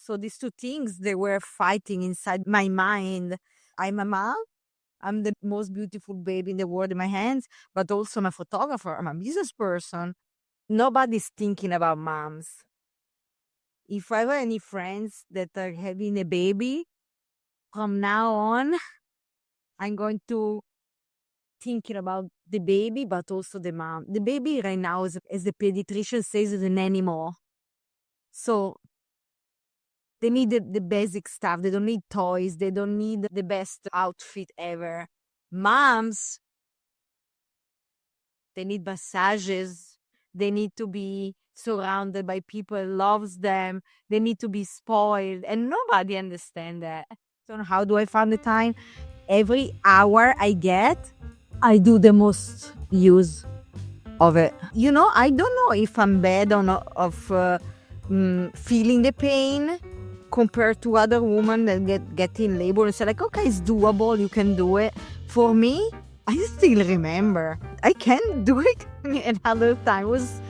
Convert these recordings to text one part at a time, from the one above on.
So these two things, they were fighting inside my mind. I'm a mom. I'm the most beautiful baby in the world in my hands, but also I'm a photographer. I'm a business person. Nobody's thinking about moms. If I have any friends that are having a baby, from now on, I'm going to thinking about the baby, but also the mom. The baby right now, as the pediatrician says, is an animal. So they need the basic stuff. They don't need toys. They don't need the best outfit ever. Moms, they need massages. They need to be surrounded by people who loves them. They need to be spoiled. And nobody understands that. So how do I find the time? Every hour I get, I do the most use of it. I don't know if I'm bad or not of feeling the pain compared to other women that get in labor and say like, okay, it's doable, you can do it. For me, I still remember I can't do it another time. It was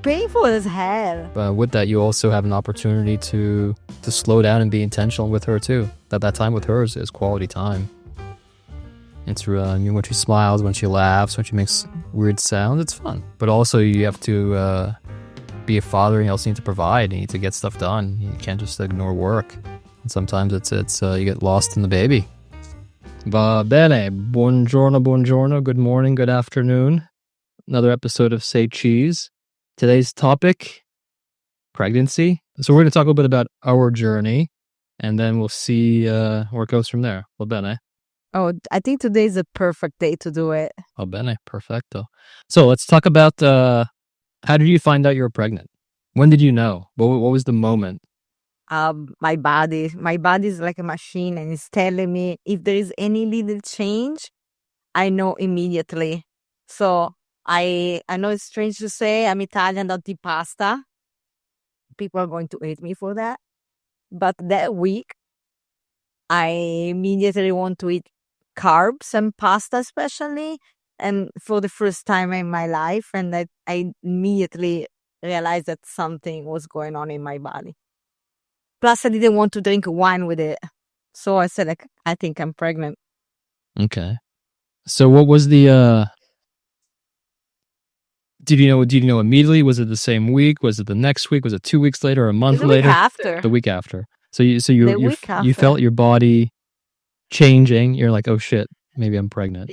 painful as hell. With that, you also have an opportunity to slow down and be intentional with her too. That time with her is quality time. It's when she smiles, when she laughs, when she makes weird sounds, it's fun. But also you have to be a father, and you also need to provide. You need to get stuff done. You can't just ignore work. And sometimes it's you get lost in the baby. Va bene, buongiorno, good morning, good afternoon. Another episode of Say Cheese. Today's topic, pregnancy. So we're going to talk a little bit about our journey, and then we'll see where it goes from there. Va bene. Oh, I think today is a perfect day to do it. Va bene, perfecto. So let's talk about how did you find out you were pregnant? When did you know? What was the moment? My body is like a machine, and it's telling me if there is any little change, I know immediately. So I know it's strange to say, I'm Italian, don't eat pasta. People are going to hate me for that. But that week, I immediately want to eat carbs and pasta especially, and for the first time in my life, and I immediately realized that something was going on in my body. Plus I didn't want to drink wine with it, so I said like, I think I'm pregnant. Okay, so what was the did you know immediately? Was it the same week? Was it the next week? Was it 2 weeks later or a month later? The week after. So you felt your body changing. You're like, oh shit, maybe I'm pregnant.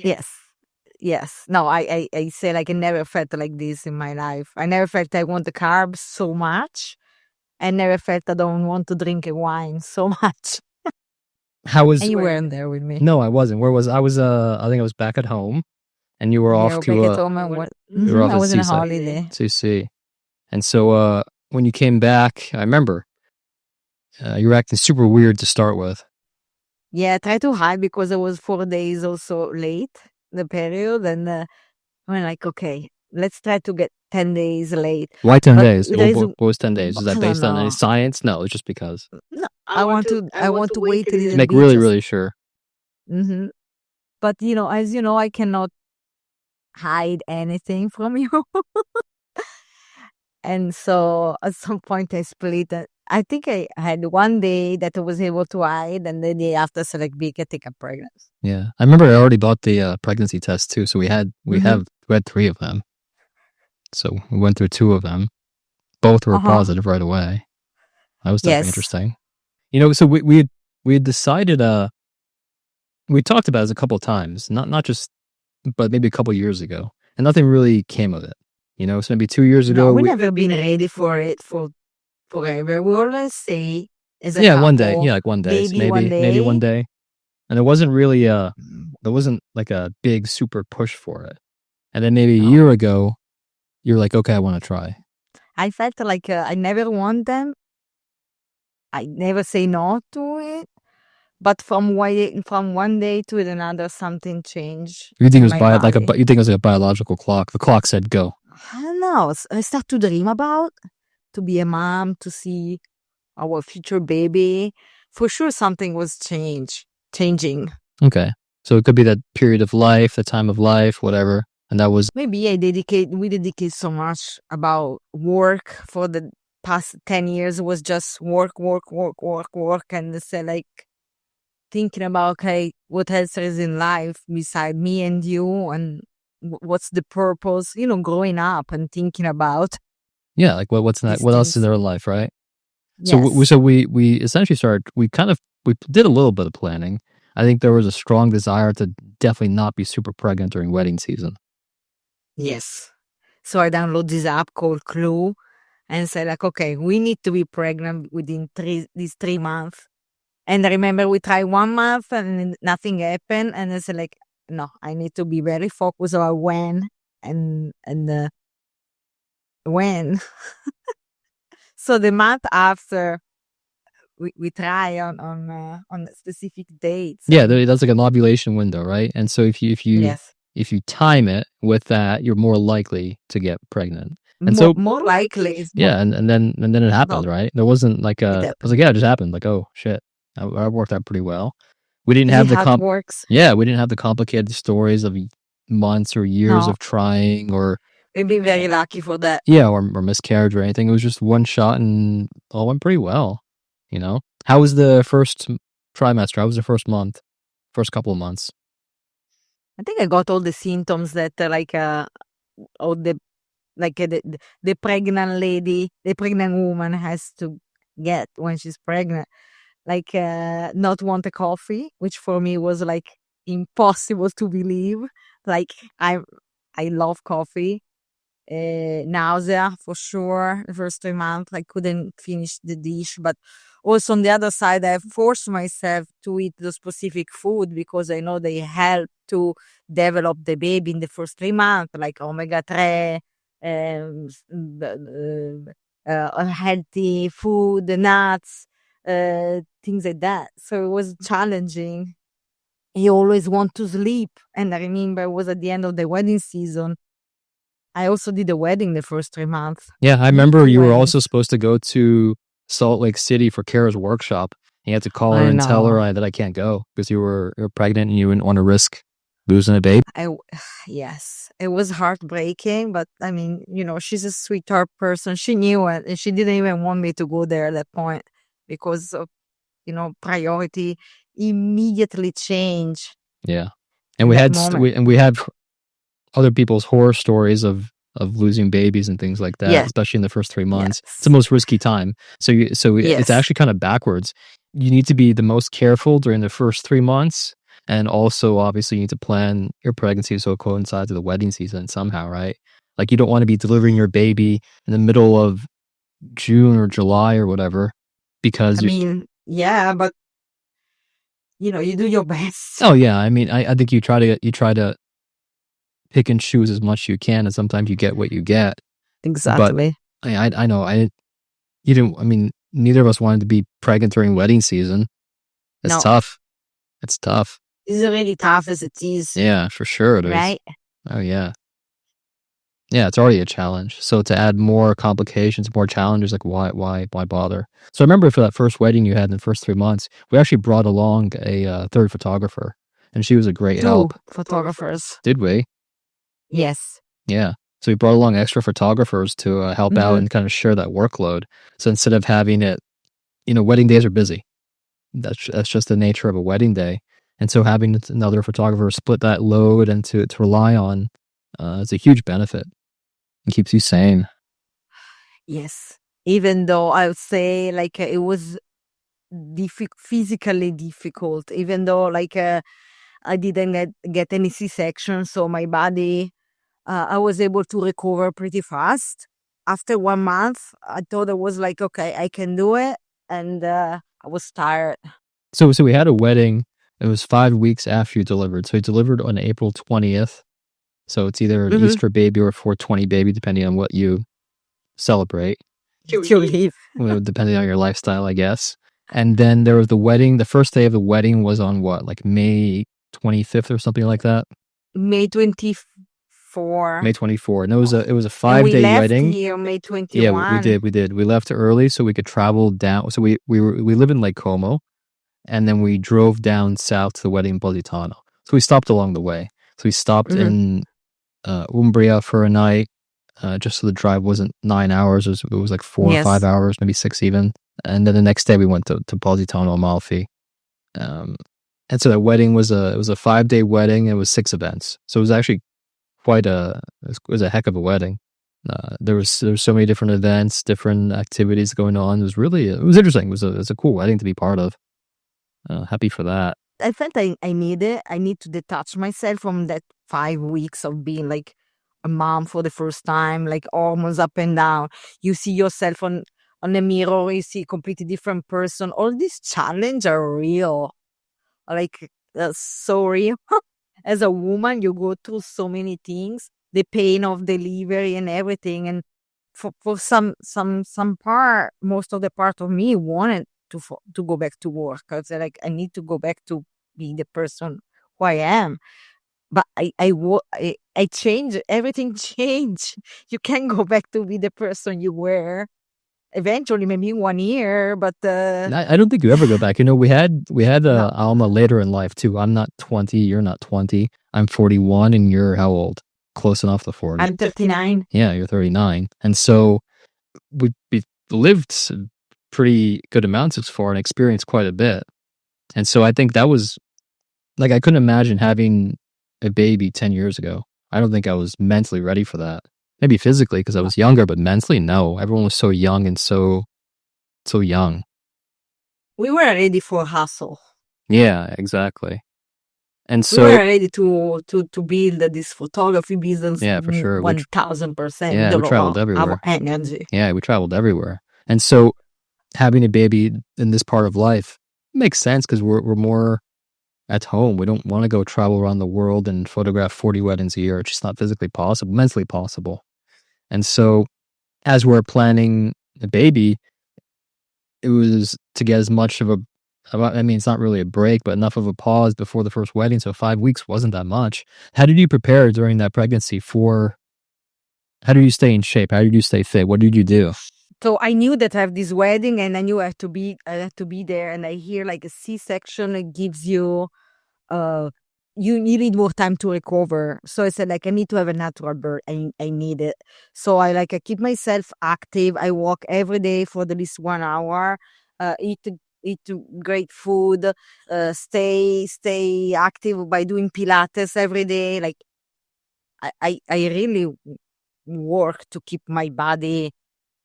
Yes. No, I say like I never felt like this in my life. I never felt I want the carbs so much. I never felt I don't want to drink a wine so much. And you weren't there with me. No, I wasn't. Where was I? Was I think I was back at home, and you were off to back at home and I was on a holiday. CC. And so when you came back, I remember you were acting super weird to start with. Yeah, I tried to hide because I was 4 days also late, the period, and I went like, okay, let's try to get 10 days late. Why 10 days? What was 10 days? Is that based on any science? No, it's just because. No, I want to wait a little bit. Make really, really sure. Mm-hmm. But, as you know, I cannot hide anything from you. And so at some point I split it. I think I had one day that I was able to hide, and the day after, so like, I think I'm pregnant. Yeah, I remember I already bought the pregnancy test too. So we had 3 of them. So we went through 2 of them. Both were positive right away. That was definitely interesting. So we had decided. We talked about it a couple of times, not just, but maybe a couple of years ago, and nothing really came of it. So maybe 2 years ago. No, we never been ready for it for forever. We always say as a couple, one day. Yeah, like one day. Maybe one day. And there wasn't really there wasn't like a big super push for it. And then maybe a year ago, you're like, okay, I want to try. I felt like I never want them. I never say no to it. But from one day to another, something changed. You think it was you think it was like a biological clock? The clock said go. I don't know. I start to dream about to be a mom, to see our future baby. For sure, something was changing. Okay, so it could be that period of life, the time of life, whatever. And that was maybe we dedicate so much about work for the past 10 years was just work, work, work, work, work, and say like thinking about, okay, what else is in life beside me and you, and what's the purpose, growing up and thinking about Yeah, like what's that? these What else is things. there in life, right? So Yes. we essentially started. We did a little bit of planning. I think there was a strong desire to definitely not be super pregnant during wedding season. Yes. So I download this app called Clue and say like, okay, we need to be pregnant within these 3 months. And I remember we tried 1 month and then nothing happened. And I said like, no, I need to be very focused on when and when. So the month after we try on specific dates. Yeah, And that's like an ovulation window, right? And so yes, if you time it with that, you're more likely to get pregnant. And so more likely it's more, yeah, and then it happened, well, right? There wasn't like it a I was happened. like, yeah, it just happened. Like, oh shit, I worked out pretty well. We didn't Is it have the how it works? yeah, we didn't have the complicated stories of months or years No, of trying or we've been very lucky for that. yeah, or miscarriage or anything. It was just one shot and all went pretty well. You know, how was the first trimester? How was the first month? First couple of months? I think I got all the symptoms that all the the pregnant lady, the pregnant woman has to get when she's pregnant. Like not want a coffee, which for me was like impossible to believe. Like I love coffee. Nausea for sure. The first 3 months, I couldn't finish the dish. But also on the other side, I forced myself to eat the specific food because I know they help to develop the baby in the first 3 months, like omega 3, healthy food, nuts, things like that. So it was challenging. You always want to sleep. And I remember it was at the end of the wedding season. I also did a wedding the first 3 months. Yeah, I remember Two you were also weddings. supposed to go to Salt Lake City for Kara's workshop. And you had to call her I and tell know. her that I can't go because you were pregnant and you didn't want to risk losing a baby. Yes, it was heartbreaking, but I mean, she's a sweetheart person. She knew it, and she didn't even want me to go there at that point because of, priority immediately changed Yeah, and in that moment. we had other people's horror stories of losing babies and things like that, Yes, especially in the first 3 months. It's the yes, most risky time. So it's yes. actually kind of backwards. You need to be the most careful during the first 3 months, and also obviously you need to plan your pregnancy so it coincides with the wedding season somehow, right? Like you don't want to be delivering your baby in the middle of June or July or whatever I because mean, yeah, but you do your best. oh yeah, I mean I think you try to pick and choose as much as you can, and sometimes you get what you get. But Exactly. I know you didn't. I mean, neither of us wanted to be pregnant during wedding season. It's No, tough. It's tough. it's really tough as it is, Yeah, for sure it is. right? Oh yeah, yeah. It's already a challenge. So to add more complications, more challenges, like why bother? So I remember for that first wedding you had in the first 3 months, we actually brought along a third photographer, and she was a great Two help. photographers. Did we? Yes. Yeah. So we brought along extra photographers to help out Hmm. and kind of share that workload. So instead of having it, wedding days are busy. That's just the nature of a wedding day. And so having another photographer split that load and to rely on is a huge benefit. It keeps you sane. Yes. Even though I would say like it was physically difficult, even though like I didn't get any C-section, so my body, I was able to recover pretty fast. After 1 month, I thought I was like, okay, I can do it, and I was tired. So we had a wedding. It was 5 weeks after you delivered. So you delivered on April 20th. So it's either an Hmm. Easter baby or a 420 baby, depending on what you celebrate. To leave. Well, depending on your lifestyle, I guess. And then there was the wedding. The first day of the wedding was on what, like May 25th or something like that? May 24, May 24th. And it was a and we 5-day left wedding. here May Yeah, we 21. did. We did. We left early so we could travel down. So we live in Lake Como, and then we drove down south to the wedding in Positano. So we stopped along the way. So we stopped Hmm. in Umbria for a night, just so the drive wasn't 9 hours. It was like 4 or 5 Yes. hours, maybe 6 even. And then the next day we went to Positano, Amalfi. And so that wedding was it was a 5-day wedding. It was 6 events. So it was actually it was a heck of a wedding. There was so many different events, different activities going on. It was interesting. It was a cool wedding to be part of. Happy for that. I felt I need it. I need to detach myself from that 5 weeks of being like a mom for the first time, like almost up and down. You see yourself on the mirror, you see a completely different person. All these challenges are real. Like so real. As a woman, you go through so many things, the pain of delivery and everything. And for some part, most of the part of me wanted to go back to work. I was like, I need to go back to be the person who I am. But I changed. Everything changed. You can't go back to be the person you were. Eventually, maybe 1 year, but I don't think you ever go back. We had no, Alma later in life too. I'm not 20. You're not 20. I'm 41, and you're how old? Close enough to 40. I'm 39. Yeah, you're 39. And so we lived pretty good amounts as far and experienced quite a bit. And so I think that was like, I couldn't imagine having a baby 10 years ago. I don't think I was mentally ready for that. Maybe physically because I was younger, but mentally, no. Everyone was so young and so young. We were ready for hustle. Yeah, exactly. And We were so ready to build this photography business. yeah, for sure. 1000% Yeah, we with traveled our everywhere. energy. Yeah, we traveled everywhere. And so having a baby in this part of life makes sense because we're more at home. We don't want to go travel around the world and photograph 40 weddings a year. It's just not physically possible, mentally possible. And so as we're planning a baby, it was to get as much of I mean, it's not really a break, but enough of a pause before the first wedding. So 5 weeks wasn't that much. How did you prepare during that pregnancy how did you stay in shape? How did you stay fit? What did you do? So I knew that I have this wedding, and I knew I had to be there. And I hear like a C-section, it gives you you need more time to recover. So I said, like, I need to have a natural birth. I need it. So I keep myself active. I walk every day for at least 1 hour. Eat great food. Stay active by doing Pilates every day. Like I really work to keep my body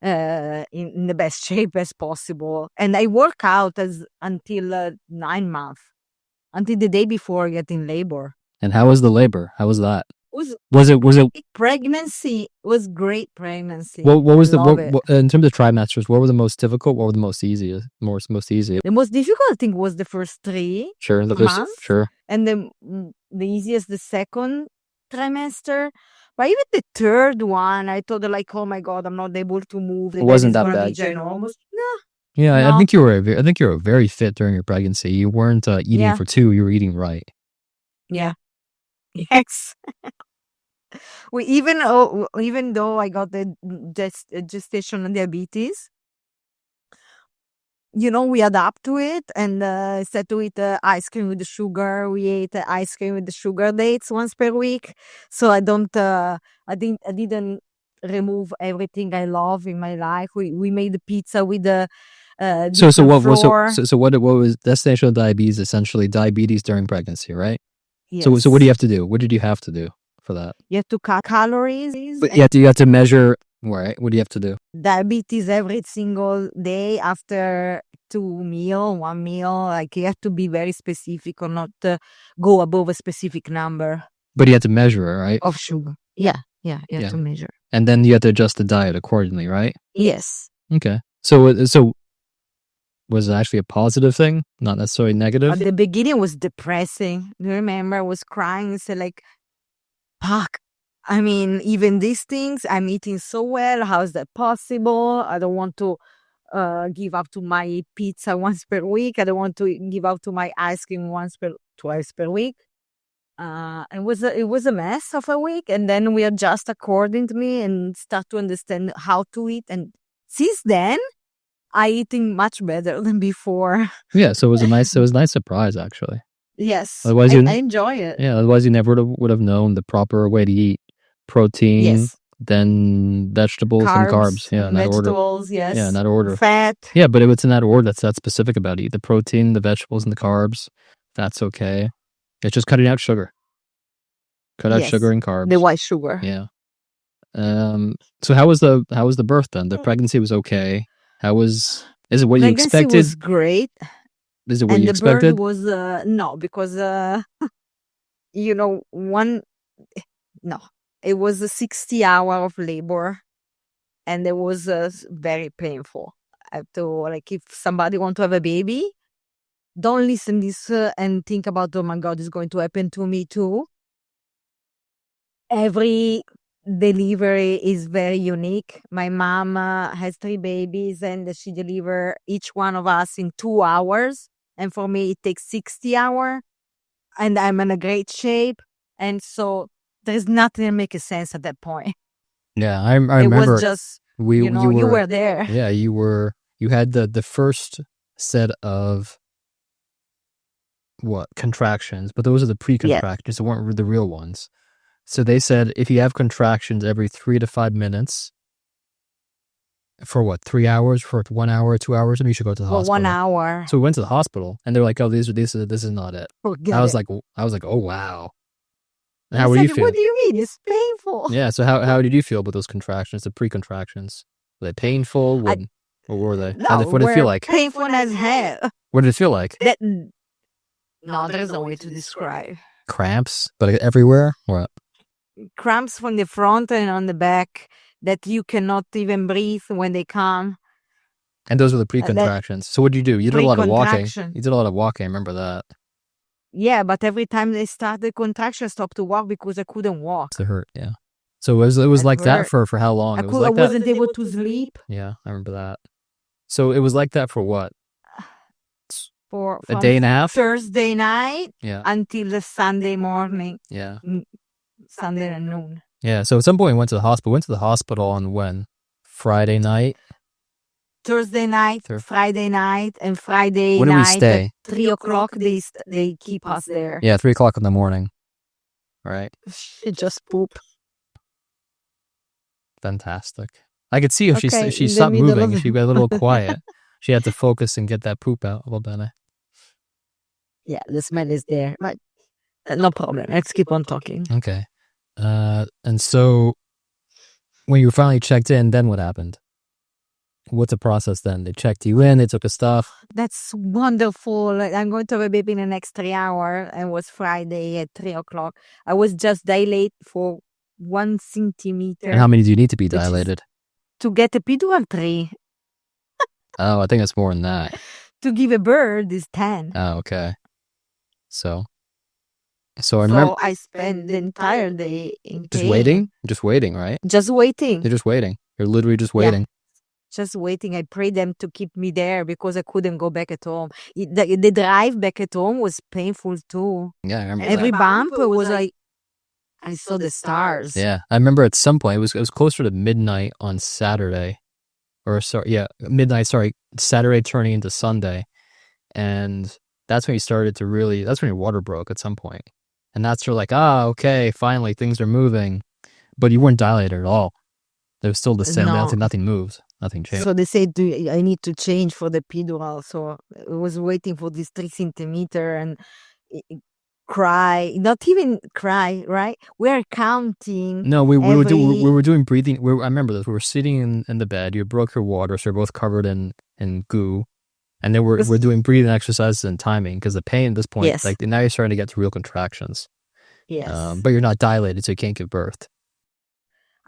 in the best shape as possible. And I work out until 9 months, until the day before getting labor. And how was the labor? How was that? Was Was it pregnancy was great pregnancy. what was I love it. what in terms of trimesters, what were the most difficult? What were the most easy? Most easy? The most difficult thing was the first 3 Sure, the first, months, sure. and the easiest the second trimester. But even the third one, I thought like, oh my God, I'm not able to move. The It wasn't baby's that gonna be bad. ginormous. No, Yeah, I no. think you were very fit during your pregnancy. You weren't eating Yeah. for 2. You were eating right. Yeah. Yes. Even though I got the gestational diabetes, we adapt to it, and instead to eat ice cream with the sugar, we ate ice cream with the sugar dates once per week. So I didn't remove everything I love in my life. We made the pizza with the So different flour. what was gestational diabetes? Essentially, diabetes during pregnancy, right? Yes. So what do you have to do? What did you have to do for that? You have to cut calories. But you have to measure, right? What do you have to do? Diabetes every single day after 1 meal. Like, you have to be very specific or not go above a specific number But you have to measure it, right? of sugar. Yeah, you have to measure. And then you have to adjust the diet accordingly, right? Yes. Okay. So was it actually a positive thing, not necessarily negative? At the beginning was depressing. Do you remember? I was crying and said like, fuck. I mean, even these things, I'm eating so well. How is that possible? I don't want to give up to my pizza once per week. I don't want to give up to my ice cream twice per week. It was a mess of a week, and then we adjust accordingly and start to understand how to eat. And since then, I eating much better than before. Yeah, so it was a nice surprise actually. Yes, Otherwise I enjoy it. Yeah, otherwise you never would have known the proper way to eat protein, Yes. then vegetables and carbs. Yeah, in that order. Vegetables, yes. Yeah, in that order. Fat. Yeah, but it's in that order. That's specific about it. The protein, the vegetables, and the carbs. That's okay. It's just cutting out sugar. Cut out sugar and carbs. The white sugar. Yeah. So how was the birth then? The pregnancy was okay. Is it what you expected? Pregnancy was great. Is it what you expected? And the birth was no, because it was a 60 hour of labor, and it was very painful. I have to, like, if somebody want to have a baby, don't listen this and think about, oh my God, it's going to happen to me too. Every delivery is very unique. My mom has 3 babies, and she deliver each one of us in 2 hours. And for me, it takes 60 hours. And I'm in a great shape. And so there's nothing that makes sense at that point. Yeah, I remember. It was just, you were there. Yeah, you had the first set of contractions, but those are the pre-contractions. They weren't the real ones. So they said if you have contractions every 3 to 5 minutes for 3 hours, for 1 hour, 2 hours, then you should go to the hospital. 1 hour. So we went to the hospital, and they're like, "Oh, this is not it." I was like, "Oh wow." And how did you feel? What do you mean? It's painful. Yeah. So how did you feel about those contractions, the pre-contractions? Were they painful? What were they? What did it feel like? Painful as hell. What did it feel like? No, there's no way to describe. Cramps, but everywhere. What? Cramps from the front and on the back that you cannot even breathe when they come. And those were the pre-contractions. So what did you do? You did a lot of walking. You did a lot of walking. I remember that. Yeah, but every time they start the contraction, I stopped to walk because I couldn't walk. It hurt, yeah. So it was like that for how long? I wasn't able to sleep. Yeah, I remember that. So it was like that for what? For a day and a half? Thursday night, yeah, until the Sunday morning. Yeah. Sunday at noon. Yeah, so at some point we went to the hospital. Went to the hospital on when? Friday night? Thursday night, Friday night, and Friday when night. When did we stay? At 3 o'clock, they keep us there. Yeah, 3 o'clock in the morning. Right. She just pooped. Fantastic. I could see if she stopped moving. She got a little quiet. She had to focus and get that poop out a little bit. Yeah, the smell is there. But no problem. Let's keep on talking. Okay. And so when you finally checked in, then what happened? What's the process then? They checked you in, they took the stuff. That's wonderful. I'm going to have a baby in the next 3 hours. And it was Friday at 3 o'clock. I was just dilated for 1 centimeter. And how many do you need to be dilated? To get a epidural 3. Oh, I think it's more than that. To give a birth is 10. Oh, okay. So I remember. So I spent the entire day in just pain. waiting? Just waiting, right? Just waiting. You're just waiting. You're literally just waiting. Yeah. Just waiting. I prayed them to keep me there because I couldn't go back at home. The drive back at home was painful too. Yeah, I remember. Every bump was like, I saw the stars. Yeah, I remember at some point, it was closer to midnight on Saturday. Midnight, Saturday turning into Sunday. And that's when you started to that's when your water broke at some point. And that's like, okay, finally things are moving. But you weren't dilated at all. It was still the same. No. Nothing moved. Nothing changed. So they said, I need to change for the epidural. So I was waiting for this 3 centimeter and cry. Not even cry, right? We're counting. No, we were doing breathing. I remember this. We were sitting in the bed. You broke your water, so we're both covered in goo. And then we're doing breathing exercises and timing because the pain at this point, yes. like now you're starting to get to real contractions. Yes. But you're not dilated, so you can't give birth.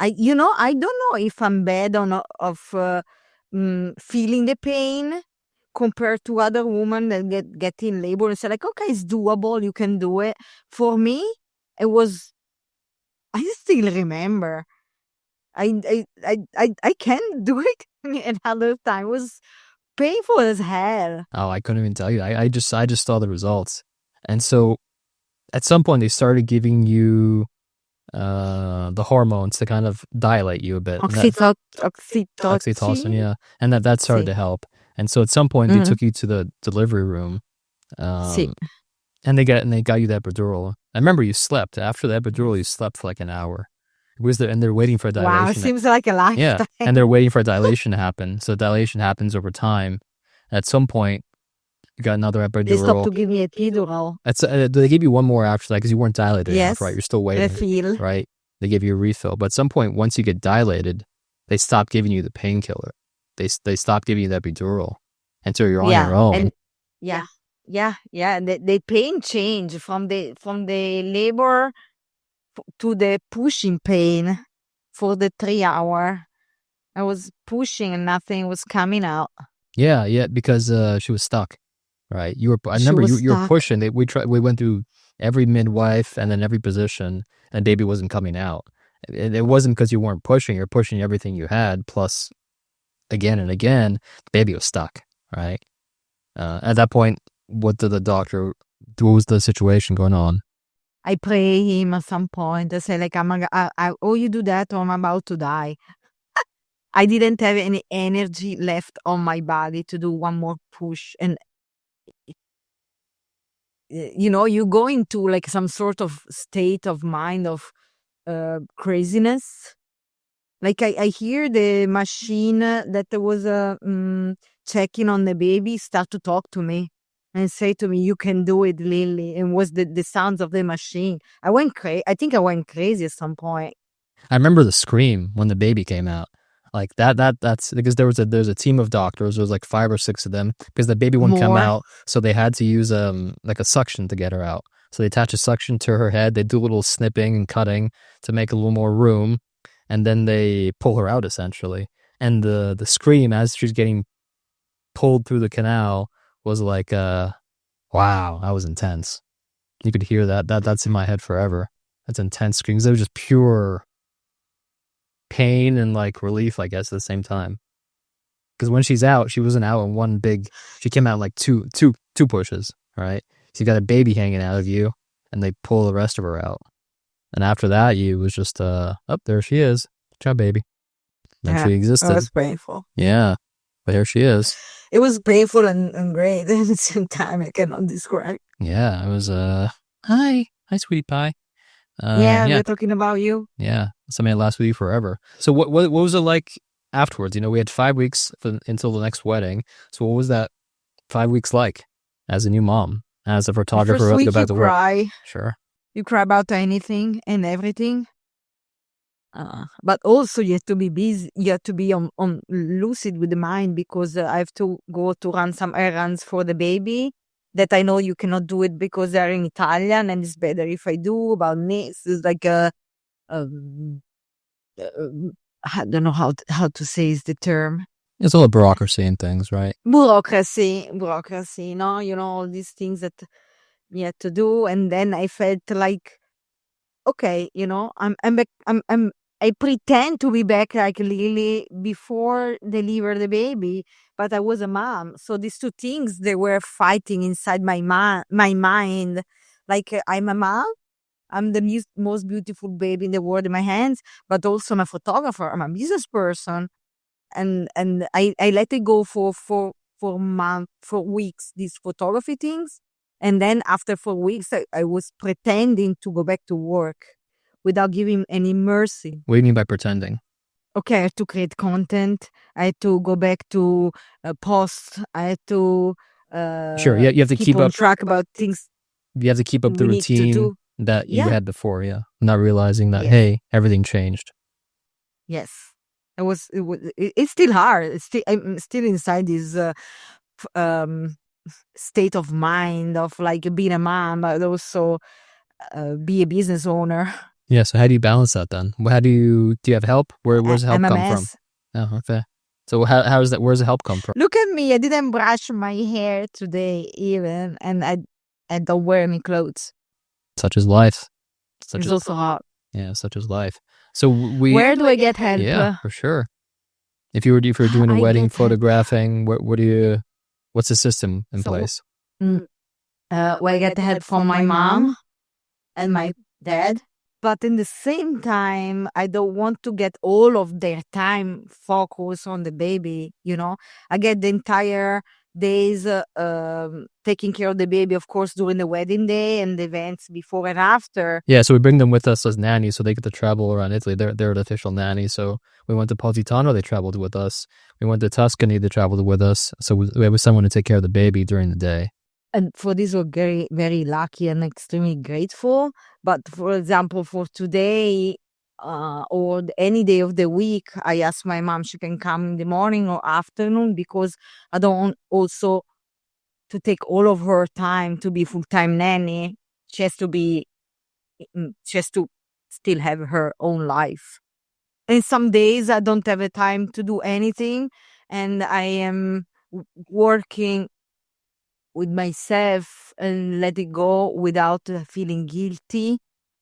I don't know if I'm bad of feeling the pain compared to other women that get in labor and say like, okay, it's doable, you can do it. For me, it was. I still remember. I can't do it another time. It was painful as hell. Oh, I couldn't even tell you. I just saw the results, and so at some point they started giving you the hormones to kind of dilate you a bit. Oxytocin, yeah, and that started to help. And so at some point they took you to the delivery room, and they got you the epidural. I remember you slept after the epidural. You slept for like an hour. And they're waiting for a Wow, dilation. seems like a Yeah, lifetime. and they're waiting for a dilation to happen. So dilation happens over time. At some point, you got another They stopped epidural. to give me a epidural. They gave you one more after that because you weren't dilated enough, Yes, right? You're still waiting, refill. right? They give you a refill, but at some point, once you get dilated, they stop giving you the painkiller. They stop giving you the epidural until you're on your own. And yeah. And the pain change from the labor to the pushing pain for the 3 hour. I was pushing and nothing was coming out. Yeah, because she was stuck, right? I She remember was you were stuck. pushing. We went through every midwife and then every position, and baby wasn't coming out. It wasn't because you weren't pushing. You're pushing everything you had, plus again and again, the baby was stuck, right? At that point, what was the situation going on? I pray him at some point. I say like, oh, you do that or I'm about to die. I didn't have any energy left on my body to do one more push. And, you go into like some sort of state of mind of craziness. Like I hear the machine that was checking on the baby start to talk to me and say to me, "You can do it, Lily." And was the sounds of the machine. I think I went crazy at some point. I remember the scream when the baby came out. Like that's because there's a team of doctors. There was like 5 or 6 of them because the baby wouldn't come More. out, so they had to use like a suction to get her out. So they attach a suction to her head. They do a little snipping and cutting to make a little more room, and then they pull her out essentially. And the scream as she's getting pulled through the canal was like, wow, that was intense. You could hear that's in my head forever. That's intense screams. It was just pure pain and like relief, I guess, at the same time. Because when she's out, she wasn't out in one big. She came out like two pushes, right? So you got a baby hanging out of you, and they pull the rest of her out. And after that, you was just there she is. Ciao, baby. Then she existed. It was painful. Yeah, but here she is. It was painful and great at the same time. I cannot describe. Yeah, it was hi, sweetie pie. We're talking about you. Yeah, something that lasts with you forever. So what was it like afterwards? We had 5 weeks until the next wedding. So what was that 5 weeks like as a new mom, as a photographer? First week go back you to work? cry. Sure. You cry about anything and everything. But also you have to be busy. You have to be on lucid with the mind because I have to go to run some errands for the baby that I know you cannot do it because they're in Italian and it's better if I do about this. It's like I don't know how to say is the term. It's all a bureaucracy and things, right? Bureaucracy, no? All these things that you have to do. And then I felt like, okay, I pretend to be back like Lily before deliver the baby, but I was a mom. So these two things, they were fighting inside my mind. Like I'm a mom. I'm the most beautiful baby in the world in my hands, but also I'm a photographer. I'm a business person. And I let it go for weeks, these photography things. And then after 4 weeks, I was pretending to go back to work without giving any mercy. What do you mean by pretending? Okay, I had to create content. I had to go back to post. I had to sure. Yeah, you have to keep on up track about things. You have to keep up the we need to routine do. that you Yeah. had before. Yeah, not realizing that Yes. hey, everything changed. Yes, it's still hard. I'm still inside this state of mind of like being a mom, but also be a business owner. Yeah. So how do you balance that then? How do you have help? Where's the help I'm a come mess. from? Oh, okay. So how is that? Where's the help come from? Look at me. I didn't brush my hair today even, and I don't wear any clothes. Such is life. It's also hard. Yeah, such is life. So where do I get help? Yeah, for sure. If you're doing a I wedding get photographing, what's the system in place? Well, I get help from my mom and my dad. But in the same time, I don't want to get all of their time focused on the baby, I get the entire days taking care of the baby, of course, during the wedding day and the events before and after. Yeah, so we bring them with us as nannies, so they get to travel around Italy. They're the official nannies. So we went to Positano, they traveled with us. We went to Tuscany, they traveled with us. So we have someone to take care of the baby during the day. And for this, we're very, very lucky and extremely grateful. But for example, for today or any day of the week, I ask my mom she can come in the morning or afternoon, because I don't want also to take all of her time to be full-time nanny. She has to still have her own life. And some days I don't have the time to do anything, and I am working with myself and let it go without feeling guilty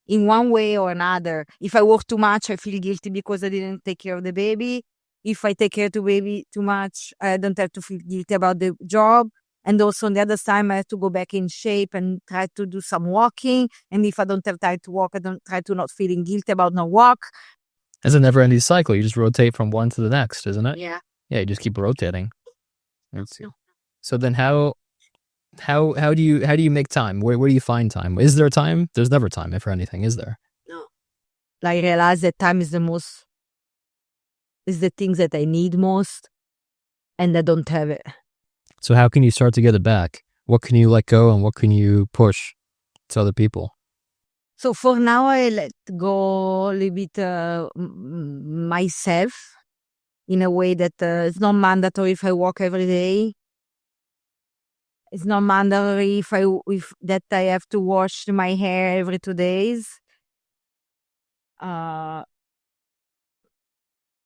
in one way or another. If I work too much, I feel guilty because I didn't take care of the baby. If I take care of the baby too much, I don't have to feel guilty about the job. And also on the other side, I have to go back in shape and try to do some walking. And if I don't have time to walk, I don't try to not feeling guilty about no walk. It's a never-ending cycle. You just rotate from one to the next, isn't it? Yeah. Yeah, you just keep rotating. So then how do you make time? Where do you find time? Is there time? There's never time for anything, is there? No. I realize that time is the things that I need most, and I don't have it. So how can you start to get it back? What can you let go and what can you push to other people? So for now, I let go a little bit myself in a way that it's not mandatory if I walk every day. It's not mandatory if that I have to wash my hair every 2 days.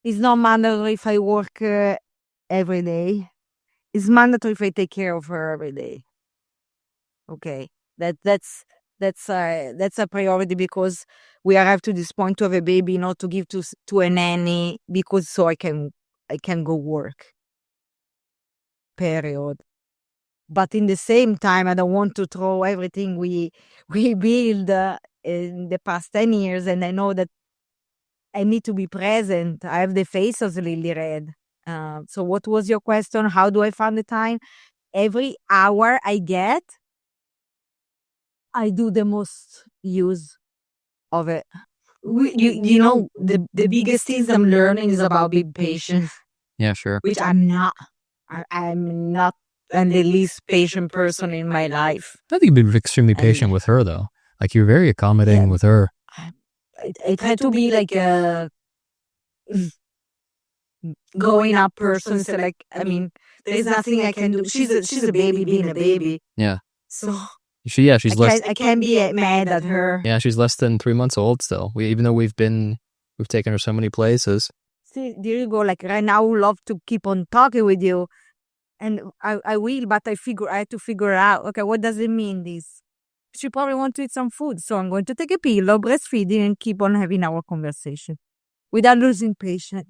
It's not mandatory if I work every day. It's mandatory if I take care of her every day. Okay, that's a priority, because we arrived to this point to have a baby, not to give to a nanny, because so I can go work. Period. But in the same time, I don't want to throw everything we build in the past 10 years, and I know that I need to be present. I have the face of Lily Red. So what was your question? How do I find the time? Every hour I get, I do the most use of it. You know, the biggest things I'm learning is about being patient. Yeah, sure. Which I'm not. I'm not the least patient person in my life. I think you've been extremely patient with her, though. Like, you're very accommodating with her. I try to be like a growing up person. So like, I mean, there's nothing I can do. She's a baby being a baby. Yeah. So she's less. I can't be mad at her. Yeah, she's less than 3 months old still. Even though we've taken her so many places. See, there you go. Like right now, I would love to keep on talking with you, and I will, but I have to figure out. Okay, what does it mean? This she probably wants to eat some food, so I'm going to take a pillow, breastfeeding, and keep on having our conversation without losing patience.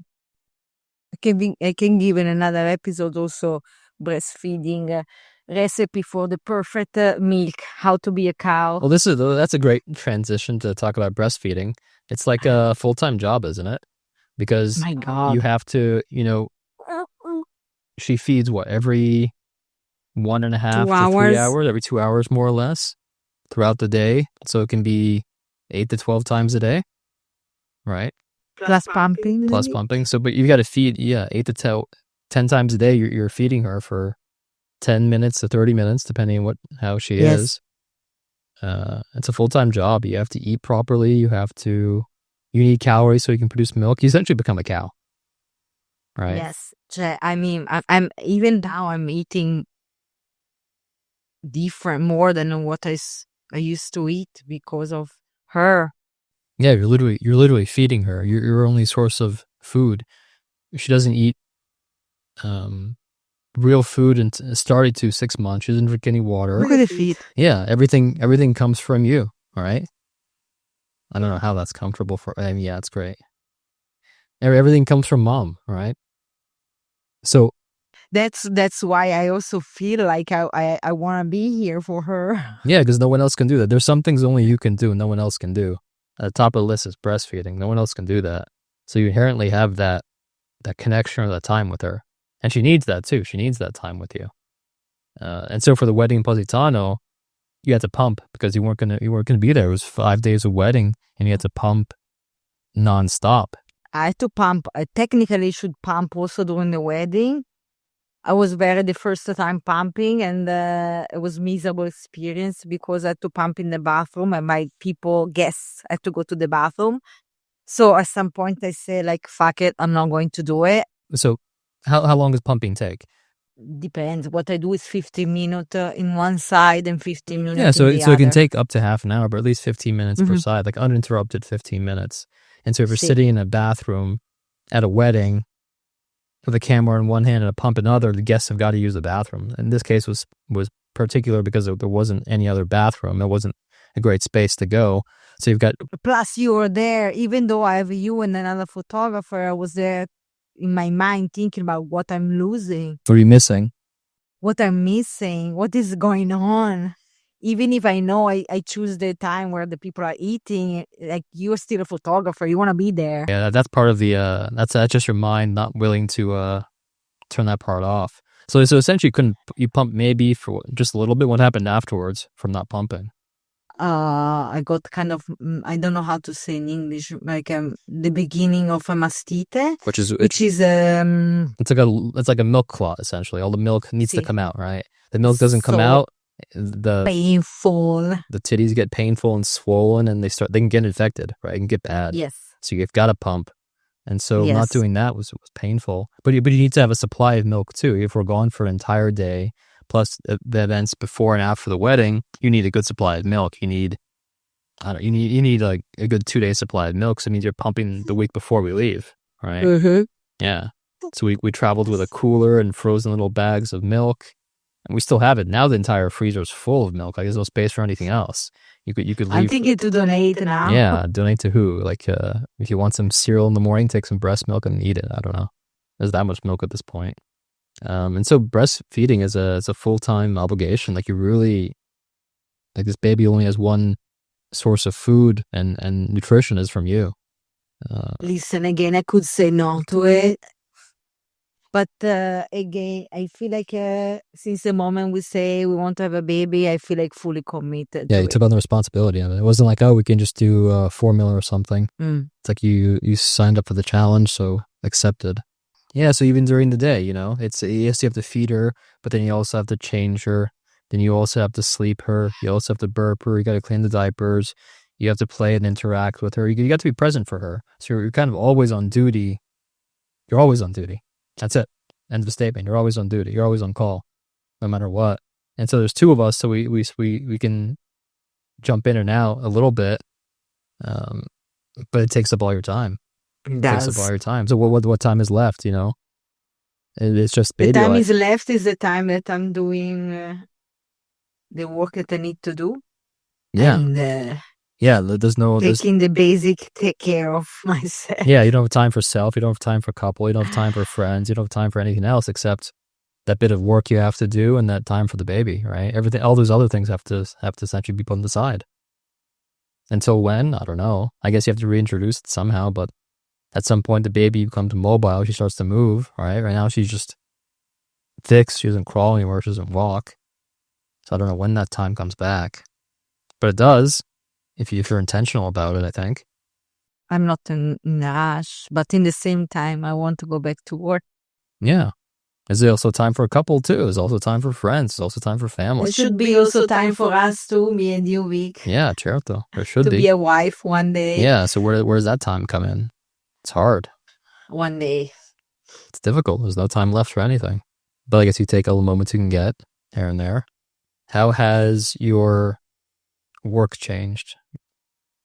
I can give in another episode also breastfeeding recipe for the perfect milk, how to be a cow. Well, that's a great transition to talk about breastfeeding. It's like a full-time job, isn't it? Because my God, you have to, she feeds what, every 1.5 to 3 hours, every 2 hours more or less throughout the day. So it can be 8 to 12 times a day, right? Plus pumping. Plus pumping. So, but you've got to feed, 8 to 10 times a day. You're feeding her for 10 minutes to 30 minutes, depending on how she is. It's a full-time job. You have to eat properly. You need calories so you can produce milk. You essentially become a cow, right? Yes. I mean, I'm even now I'm eating different, more than what I used to eat because of her. Yeah, you're literally feeding her. You're your only source of food. She doesn't eat real food and started to 6 months. She doesn't drink any water. Look at the feet. Yeah, everything comes from you. All right. I don't know how that's comfortable for. I mean, yeah, it's great. Everything comes from mom, right? So that's why I also feel like I want to be here for her. Yeah, because no one else can do that. There's some things only you can do, and no one else can do. At the top of the list is breastfeeding. No one else can do that. So you inherently have that connection or that time with her. And she needs that too. She needs that time with you. And so for the wedding in Positano, you had to pump because you weren't gonna be there. It was 5 days of wedding, and you had to pump nonstop. I had to pump. I technically should pump also during the wedding. I was very the first time pumping, and it was miserable experience because I had to pump in the bathroom, and my guests had to go to the bathroom. So at some point I say like, fuck it, I'm not going to do it. So how long does pumping take? Depends. What I do is 15 minutes in one side and 15 minutes Yeah, so in the it other. can take up to half an hour, but at least 15 minutes per Mhm. side, like uninterrupted 15 minutes. And so if you're See. sitting in a bathroom at a wedding with a camera in one hand and a pump in the other, the guests have got to use the bathroom. In this case was particular because there wasn't any other bathroom. There wasn't a great space to go. So you've got Plus you were there, even though I have you and another photographer, I was there in my mind thinking about what I'm losing, what are you missing? what I'm missing, what is going on. Even if I know I choose the time where the people are eating, like you're still a photographer, you want to be there. Yeah, that's part of the that's just your mind not willing to turn that part off. So essentially you pump maybe for just a little bit. What happened afterwards from not pumping? I got kind of, I don't know how to say in English, like the beginning of a mastite, Which is it's it's like a milk clot essentially. All the milk needs to See. come out, right? The milk doesn't come So out. The painful. titties get painful and swollen, and they can get infected, right? It can get bad. Yes. So you've got to pump. And so not Yes. doing that was painful. But you need to have a supply of milk too. If we're gone for an entire day, plus the events before and after the wedding, you need a good supply of milk. You need you need like a good 2-day supply of milk. So it means you're pumping the week before we leave, right? Mm-hmm. Yeah. So we traveled with a cooler and frozen little bags of milk. And we still have it. Now the entire freezer is full of milk. Like there's no space for anything else. You could leave. I'm thinking to donate now. Yeah, donate to who? Like if you want some cereal in the morning, take some breast milk and eat it. I don't know. There's that much milk at this point. And so breastfeeding is a full-time obligation. Like you really, like this baby only has one source of food and nutrition is from you. Listen, again, I could say no to it. But again, I feel like since the moment we say we want to have a baby, I feel like fully committed. Yeah, to you it. took on the responsibility of it. It wasn't like, oh, we can just do formula or something. It's like you signed up for the challenge, so accepted. Yeah, so even during the day, it's yes, you have to feed her, but then you also have to change her. Then you also have to sleep her. You also have to burp her. You got to clean the diapers. You have to play and interact with her. You got to be present for her. So you're kind of always on duty. You're always on duty. That's it. End of statement. You're always on duty. You're always on call, no matter what. And so there's two of us, so we can jump in and out a little bit, but it takes up all your time. It takes up all your time. So what time is left? It's just baby The time life. is left is the time that I'm doing the work that I need to do. Yeah. And Yeah, there's taking the basic take care of myself. Yeah, you don't have time for self. You don't have time for couple. You don't have time for friends. You don't have time for anything else except that bit of work you have to do and that time for the baby, right? Everything, all those other things have to essentially be put on the side. Until when? I don't know. I guess you have to reintroduce it somehow, but at some point the baby becomes mobile. She starts to move, right? Right now she's just fixed. She doesn't crawl anymore. She doesn't walk. So I don't know when that time comes back. But it does. If you're intentional about it, I think. I'm not in a rush, but in the same time, I want to go back to work. Yeah. Is there also time for a couple too? There's also time for friends. There's also time for family. There should be also time for us too, me and you, Vic. Yeah, certo. There should to be. be a wife one day. Yeah, so where does that time come in? It's hard. One day. It's difficult. There's no time left for anything. But I guess you take all the moments you can get here and there. How has your work changed?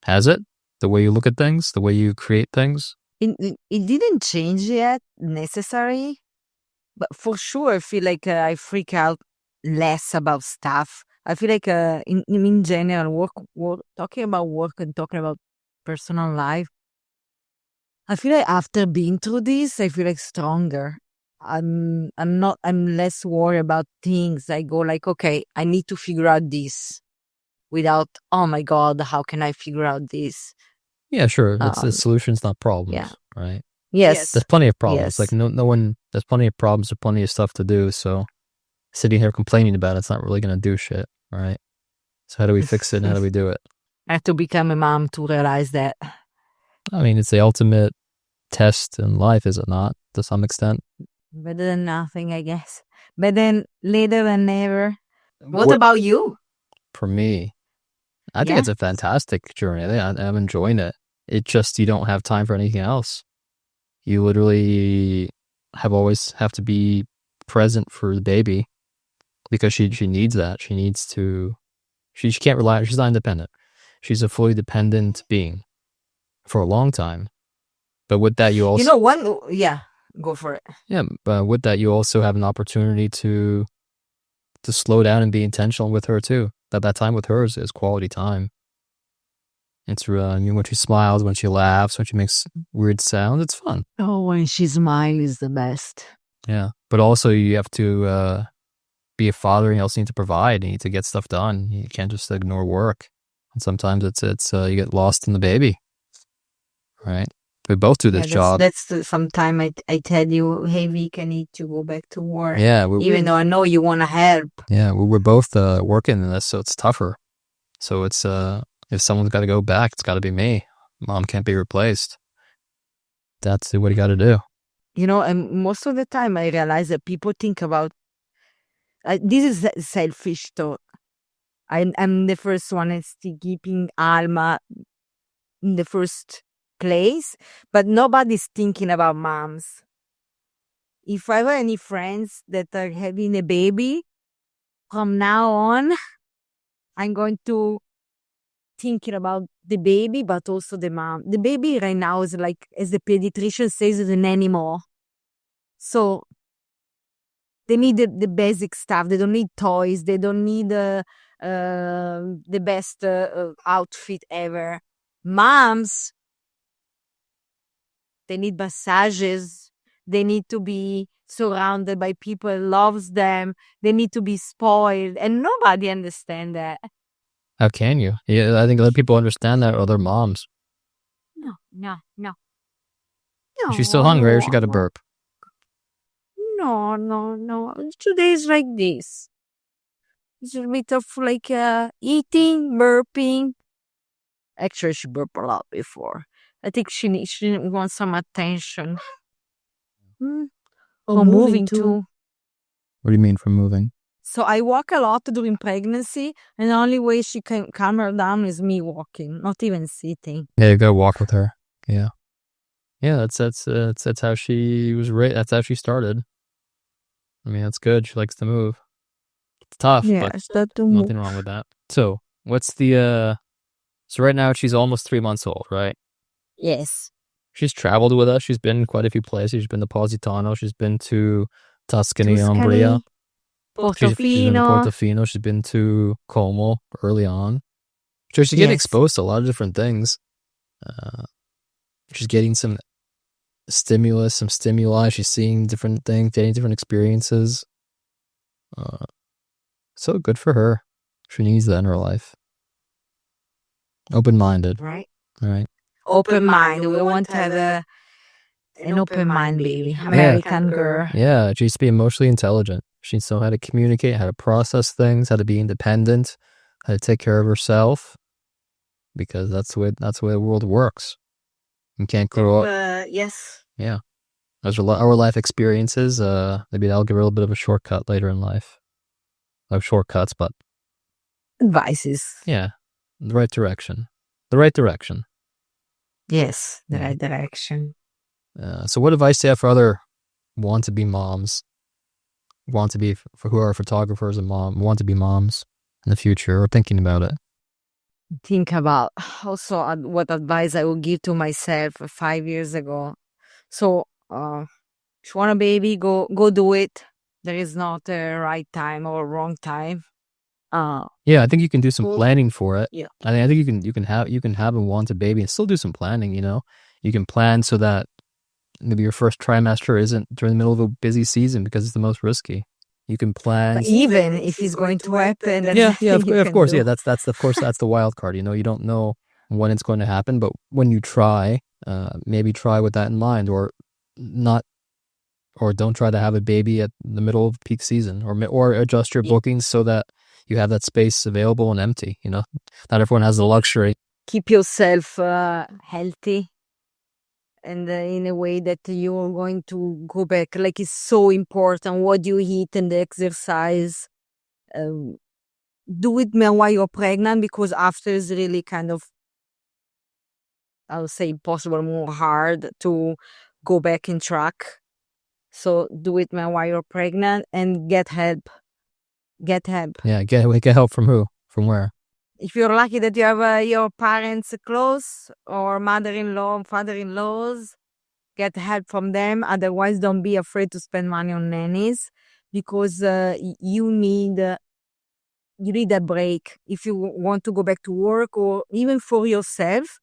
Has it? The way you look at things? The way you create things? It didn't change yet, necessary. But for sure, I feel like I freak out less about stuff. I feel like in general, work, talking about work and talking about personal life, I feel like after being through this, I feel like stronger. I'm less worried about things. I go like, okay, I need to figure out this without, oh my God, how can I figure out this? Yeah, sure. It's solutions, not problems. Yeah. Right? Yes. There's plenty of problems. Yes. Like no one, there's plenty of problems or plenty of stuff to do. So sitting here complaining about it's not really going to do shit, right? So how do we fix it and how do we do it? I have to become a mom to realize that. I mean, it's the ultimate test in life, is it not, to some extent? Better than nothing, I guess. But then later than never. What about you? For me, I think it's a fantastic journey. I'm enjoying it. It just, you don't have time for anything else. You literally always have to be present for the baby because she needs that. She needs to, she can't rely, she's not independent. She's a fully dependent being for a long time. But with that, you also, go for it. Yeah, but with that, you also have an opportunity to slow down and be intentional with her too. That time with her is quality time. It's when she smiles, when she laughs, when she makes weird sounds, it's fun. Oh, when she smiles is the best. Yeah, but also you have to be a father, and you also need to provide. You need to get stuff done. You can't just ignore work. And sometimes it's you get lost in the baby, right? We both do this job. That's sometime I tell you, hey, Vic, I need to go back to work. Yeah, even though I know you want to help. Yeah, we're both working in this, so it's tougher. So it's if someone's got to go back, it's got to be me. Mom can't be replaced. That's what you got to do. And most of the time I realize that people think about this is selfish thought. I'm the first one that's keeping Alma in the first place, but nobody's thinking about moms. If I have any friends that are having a baby, from now on, I'm going to thinking about the baby, but also the mom. The baby right now is like, as the pediatrician says, is an animal. So they need the basic stuff. They don't need toys. They don't need the best outfit ever. Moms, they need massages. They need to be surrounded by people who loves them. They need to be spoiled. And nobody understands that. How can you? Yeah, I think other people understand that, or their moms. No. She's still hungry, or she got a burp? No. Today's like this. It's a bit of like eating, burping. Actually, she burped a lot before. I think she wants some attention. Or moving too. What do you mean from moving? So I walk a lot during pregnancy, and the only way she can calm her down is me walking, not even sitting. Yeah, you gotta walk with her. Yeah, that's how she was raised. That's how she started. I mean, that's good. She likes to move. It's tough, but nothing wrong with that. So, what's the so right now she's almost 3 months old, right? Yes. She's traveled with us. She's been quite a few places. She's been to Positano. She's been to Tuscany, Umbria. She's been to Portofino. She's been to Como early on. So she's getting exposed to a lot of different things. She's getting some stimulus, some stimuli. She's seeing different things, getting different experiences. So good for her. She needs that in her life. Open-minded. Right. Open mind. We want to have an open mind baby. American girl. Yeah, she needs to be emotionally intelligent. She needs to know how to communicate, how to process things, how to be independent, how to take care of herself. Because that's the way the world works. You can't grow up. Yes. Yeah. Those are our life experiences. Maybe that'll give her a little bit of a shortcut later in life. No shortcuts, but advices. Yeah. The right direction. Yes, the right direction. So what advice do you have for other want-to-be moms? Who are photographers and want to be moms in the future, or thinking about it? Think about also what advice I would give to myself 5 years ago. So, if you want a baby, go do it. There is not a right time or wrong time. Yeah, I think you can do some planning for it. Yeah. I think you can have and want a baby and still do some planning. You can plan so that maybe your first trimester isn't during the middle of a busy season because it's the most risky. You can plan, but even if it's going to happen. Of course. Yeah, that's the wild card. You don't know when it's going to happen, but when you try, maybe try with that in mind, or not or don't try to have a baby at the middle of peak season, or adjust your Y- bookings so that you have that space available and empty. You know, not everyone has the luxury. Keep yourself healthy, and in a way that you're going to go back. Like, it's so important what you eat and the exercise. Um, do it while you're pregnant, because after is really kind of, I would say, impossible, more hard to go back in track. So do it while you're pregnant and get help. Get help. Yeah, get help from who? From where? If you're lucky that you have your parents close, or mother-in-law, father-in-laws, get help from them. Otherwise, don't be afraid to spend money on nannies, because you need a break if you want to go back to work, or even for yourself.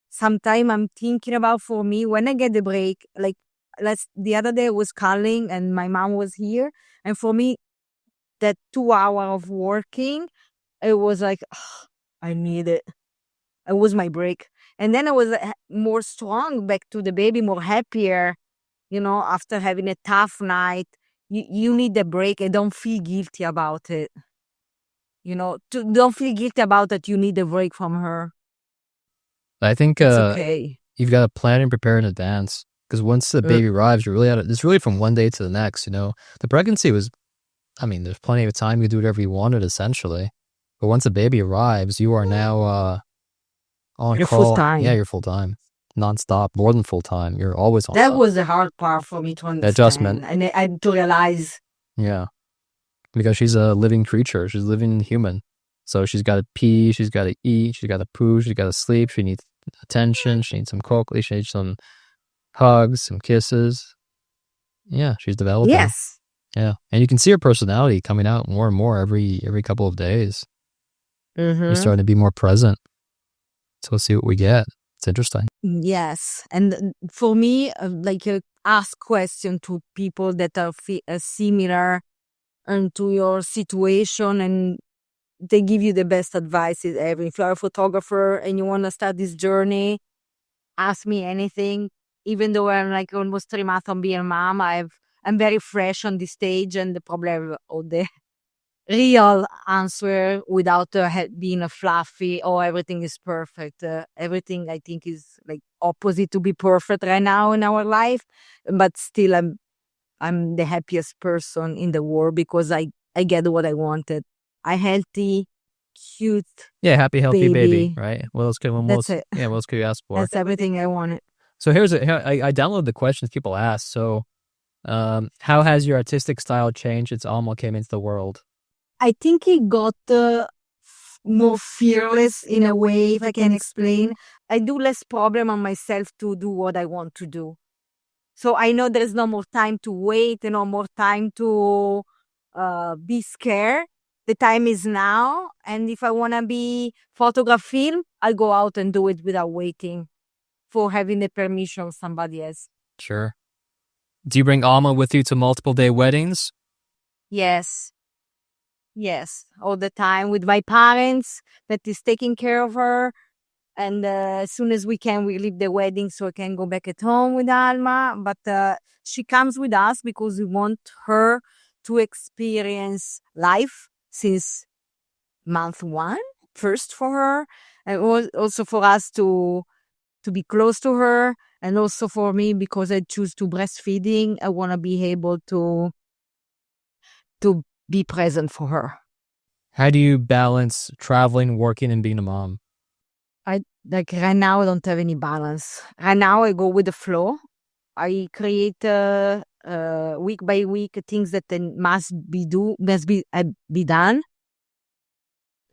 Sometime I'm thinking about, for me, when I get the break, like, the other day I was calling and my mom was here, and for me, that 2 hour of working, it was like, I need it. It was my break. And then I was more strong back to the baby, more happier, after having a tough night. You need a break, and don't feel guilty about it. Don't feel guilty about that you need a break from her. I think It's okay. you've got to plan and prepare in advance, because once the baby arrives, you're really it's really from one day to the next. You know, the pregnancy was, I mean, there's plenty of time you can do whatever you wanted, essentially. But once the baby arrives, you are now on You're full call. time. Yeah, you're full time, nonstop, more than full time. You're always on. That was the hard part for me to understand. Adjustment. And I had to realize. Yeah, because she's a living creature. She's a living human. So she's got to pee, she's got to eat, she's got to poo, she's got to sleep. She needs attention. She needs some coakley. She needs some hugs, some kisses. Yeah, she's developing. Yes. Yeah, and you can see her personality coming out more and more every couple of days. You're starting to be more present. So let's see what we get. It's interesting. Yes. And for me, ask question to people that are similar to your situation, and they give you the best advices ever. If you're a photographer and you want to start this journey, ask me anything. Even though I'm like almost 3 months on being a mom, I'm very fresh on this stage, and probably have all the real answer without being a fluffy, oh, everything is perfect. Everything, I think, is like opposite to be perfect right now in our life, but still I'm the happiest person in the world, because I get what I wanted. A healthy, cute, Yeah, happy, healthy baby, baby. right? What else could It. Yeah, what else could you ask for? That's everything I wanted. So I downloaded the questions people ask. So, how has your artistic style changed since Alma came into the world? I think it got more fearless in a way, if I can explain. I do less problem on myself to do what I want to do. So I know there's no more time to wait, no more time to be scared. The time is now. And if I want to be photograph film, I'll go out and do it without waiting for having the permission of somebody else. Sure. Do you bring Alma with you to multiple day weddings? Yes. Yes. All the time with my parents that is taking care of her. And as soon as we can, we leave the wedding so I can go back at home with Alma. But she comes with us because we want her to experience life since month 1, first for her, and also for us to be close to her, and also for me, because I choose to breastfeeding. I want to be able to be present for her. How do you balance traveling, working, and being a mom? Like right now, I don't have any balance. Right now, I go with the flow. I create week by week things that then must be done.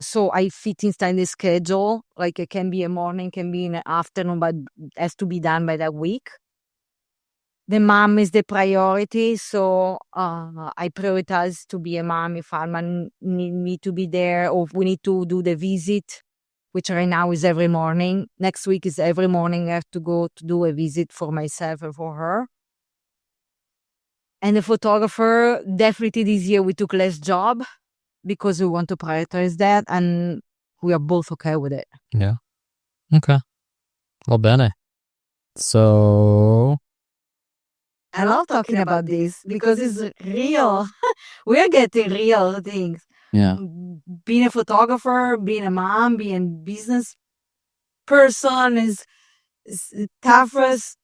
So I fit inside the schedule. Like, it can be a morning, can be in the afternoon, but has to be done by that week. The mom is the priority, so I prioritize to be a mom. If Alma need me to be there, or if we need to do the visit, which right now is every morning. Next week is every morning I have to go to do a visit for myself and for her. And the photographer, definitely this year we took less job because we want to prioritize that, and we are both okay with it. Yeah. Okay. Well, bene. So, I love talking about this because it's real. We're getting real things. Yeah. Being a photographer, being a mom, being a business person is the toughest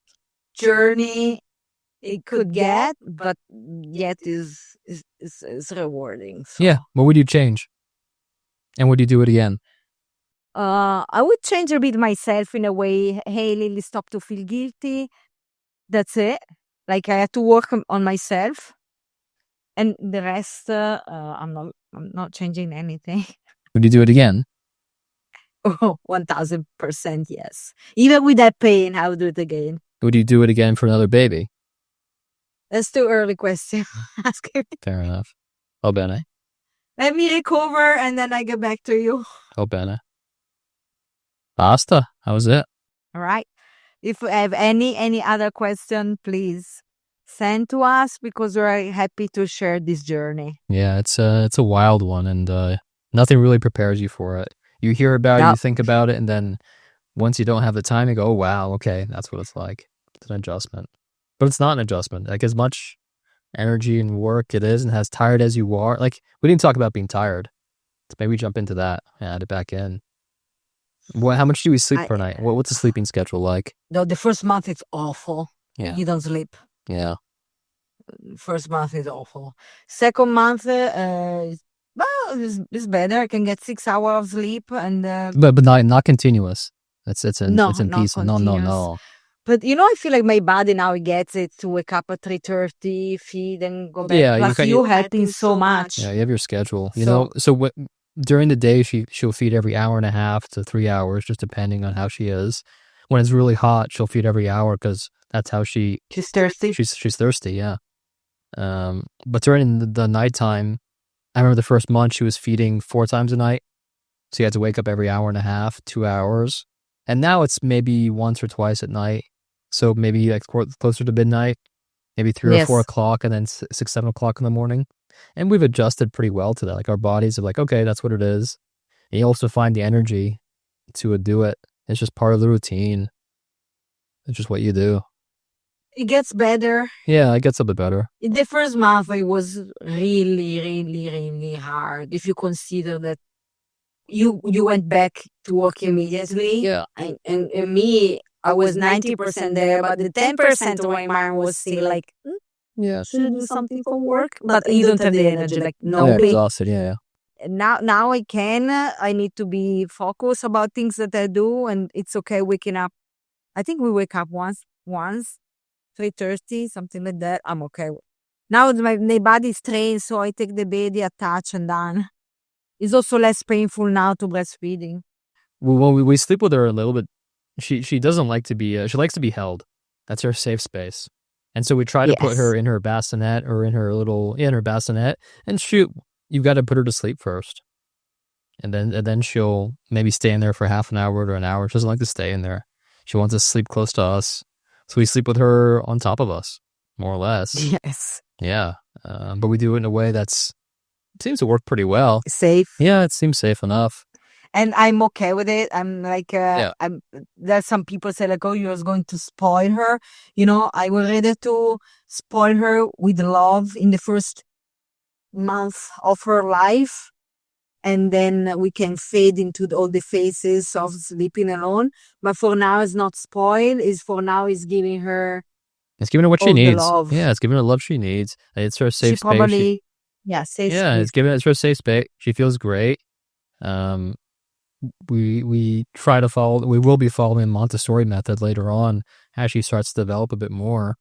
journey it could get, but yet is rewarding. So. Yeah. What would you change? And would you do it again? I would change a bit myself in a way. Hey, Lily, stop to feel guilty. That's it. Like I had to work on myself, and the rest, I'm not changing anything. Would you do it again? Oh, 1000% yes. Even with that pain, I would do it again. Would you do it again for another baby? That's too early question. Ask me. Fair enough. Va bene. Let me recover and then I get back to you. Va bene. Basta. That was it. All right. If you have any other question, please send to us because we're happy to share this journey. Yeah, it's a wild one, and nothing really prepares you for it. You hear about it, you think about it, and then once you don't have the time, you go, oh, wow, okay, that's what it's like. It's an adjustment. But it's not an adjustment. Like, as much energy and work it is, and as tired as you are, like, we didn't talk about being tired. So maybe jump into that and add it back in. How much do we sleep per night? What's the sleeping schedule like? The first month, it's awful. Yeah. You don't sleep. Yeah. First month is awful. Second month, it's better. I can get 6 hours of sleep, and but not continuous. It's in peace. Continuous. No. But I feel like my body now gets it to wake up at 3:30, feed, and go back. Yeah, Plus, you helping so much. Yeah, you have your schedule. So during the day she'll feed every hour and a half to 3 hours, just depending on how she is. When it's really hot, she'll feed every hour because that's how she's thirsty. She's thirsty, yeah. But during the nighttime, I remember the first month she was feeding 4 times a night. So you had to wake up every hour and a half, 2 hours. And now it's maybe once or twice at night. So maybe like closer to midnight, maybe 3 or 4 o'clock, and then 6, 7 o'clock in the morning. And we've adjusted pretty well to that. Like, our bodies are like, okay, that's what it is. And you also find the energy to do it. It's just part of the routine. It's just what you do. It gets better. Yeah, it gets a bit better. In the first month, it was really, really, really hard. If you consider that you went back to work immediately. Yeah. And me, I was 90% there, but the 10% of my mind was still like, should I do something for work? But you don't have the energy, like exhausted, yeah. Now I can. I need to be focused about things that I do, and it's okay waking up. I think we wake up once, 3:30, something like that. I'm okay. Now my body is trained, so I take the baby, attach, and done. It's also less painful now to breastfeeding. Well, we sleep with her a little bit. She doesn't like to be. She likes to be held. That's her safe space. And so we try to put her in her bassinet or in her her bassinet. And you've got to put her to sleep first. And then she'll maybe stay in there for half an hour to an hour. She doesn't like to stay in there. She wants to sleep close to us. So we sleep with her on top of us, more or less. Yes. Yeah. But we do it in a way seems to work pretty well. Safe. Yeah, it seems safe enough. And I'm okay with it. I'm like, there's some people say like, oh, you're going to spoil her. I was ready to spoil her with love in the first month of her life. And then we can fade into all the phases of sleeping alone. But for now, it's not spoiled. It's giving her. It's giving her what she needs. Love. Yeah, it's giving her the love she needs. It's her safe space. Safe space. Yeah, it's her safe space. She feels great. We try to follow. We will be following Montessori method later on as she starts to develop a bit more.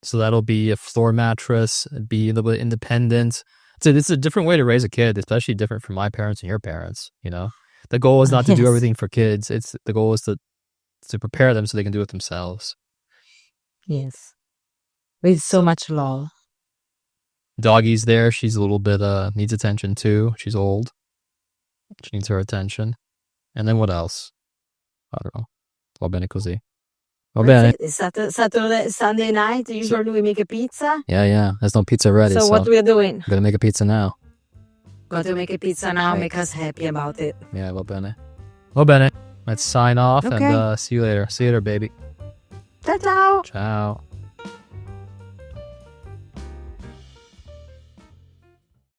So that'll be a floor mattress, be a little bit independent. It's a different way to raise a kid, especially different from my parents and your parents. The goal is not to do everything for kids. The goal is to prepare them so they can do it themselves. Yes, with so much love. Doggy's there. She's a little bit needs attention too. She's old. She needs her attention. And then what else? I don't know. Va bene così. Va bene. Saturday, Sunday night, usually we make a pizza. Yeah. There's no pizza ready. So what we're doing? We're gonna make a pizza now. Got to make a pizza now. Make us happy about it. Yeah, va bene. Va bene. Let's sign off and see you later. See you later, baby. Ciao. Ciao.